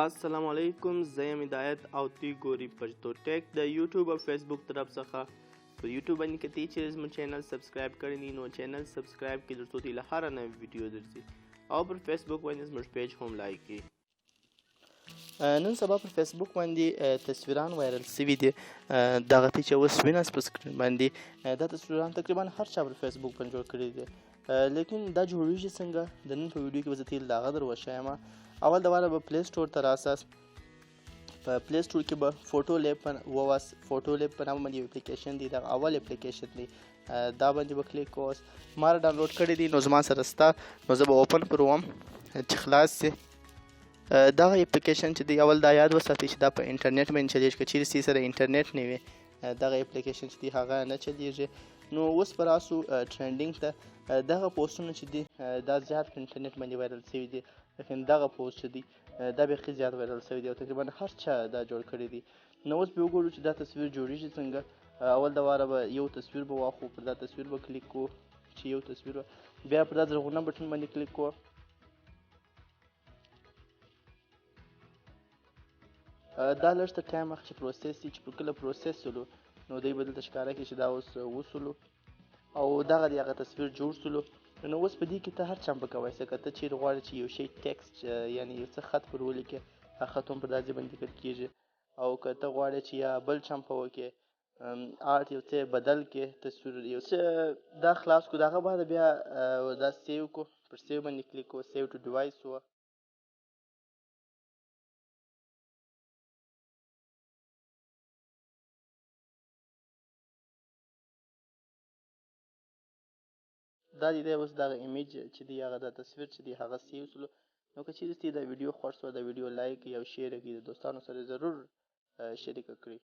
السلام علیکم، زه یم هدایت او دوی ګورئ پښتو ټیک د یوټیوب او فیسبوک طرف څخه. په یوټیوب باندې که تی چیرې زموږ چینل سبسکرایب کړی نه نو چینل سبسکرایب کړئ ترڅو تی له هره نوې ویډیو درځي، او پر فیسبوک باندې زموږ پیج هم لایک کړئ. نن سبا پر فیسبوک باندې تصویران وایرل سوي دي، دغه تی چې اوس ویناست په سکرین باندې دا تصویران تقریبا هر چا پر فیسبوک باندې جوړ کړي دي، لیکن دا جوړیږي څنګه؟ د نن په ویډیو کې به زه تیل د هغه در وښیم. اول د واره به پلی سټور ته راساس. په پلی سټور کې به فوټو لیب فوټو لیب په نامه باندې یو اپلیکیشن دی، دغه اول اپلیکیشن دی، دا باندې به کلیک کوئ. ما را ډاونلوډ کړی دی نو زما سره سته، نو زه به اوپن پروم چې خلاص سي. دغه اپلیکیشن چې دی اول دا یاد وساتئ چې دا په انټرنیټ باندې چلیږي، که چیرې ستاسې سره انټرنیټ نه وي دغه اپلیکیشن چې دی هغه نه چلیږي. نو اوس به راسو ټرینډینګ ته. دغه پوسټونه چې دي دا زیات په انټرنیټ باندې وایرل سوي دي، لیکن دغه پوسټ چې دی دا بیخي زیات وایرل سوی دی او تقریبا هر چا دا جوړ کړی دی. نو اوس به وګورو چې دا تصویر جوړیږي څنګه. اول د واره به یو تصویر به واخلو، پر دا تصویر به کلیک کوو چې یو تصویر، بیا پر دا زرغونه بټن باندې کلیک کوو. دا لږ ته ټایم اخلي چې پروسس شي، چې په کله پروسس سولو نو دوی به دلته ښکاره کړي چې دا اوس وسولو او دغه دی هغه تصویر جوړ سولو. نو اوس په دې کې ته هر چم په کولی شې، که ته چیرې غواړې چې یو شی ټکسټ یعنې یو څه خط پر ولیکې، هغه خط هم په دا ځای باندې لیکل کېږي، او که ته غواړې چې یا بل چم په وکړې آرټ یو څه بدل کړې، تصویر یو څه دا خلاص کړو، د هغه بعد بیا دا سیو کړو، پر سیو باندې کلیک کړو، سیو ټو ډیوایس وه. دا دی اوس دغه ایمیج چې دی هغه دا تصویر چې دی هغه سیو سولو. نو که چیرې ستاسې دا ویډیو خوښ شوه دا ویډیو لایک کړئ او شیر یې کړئ، د دوستانو سره ضرور شریکه کړئ.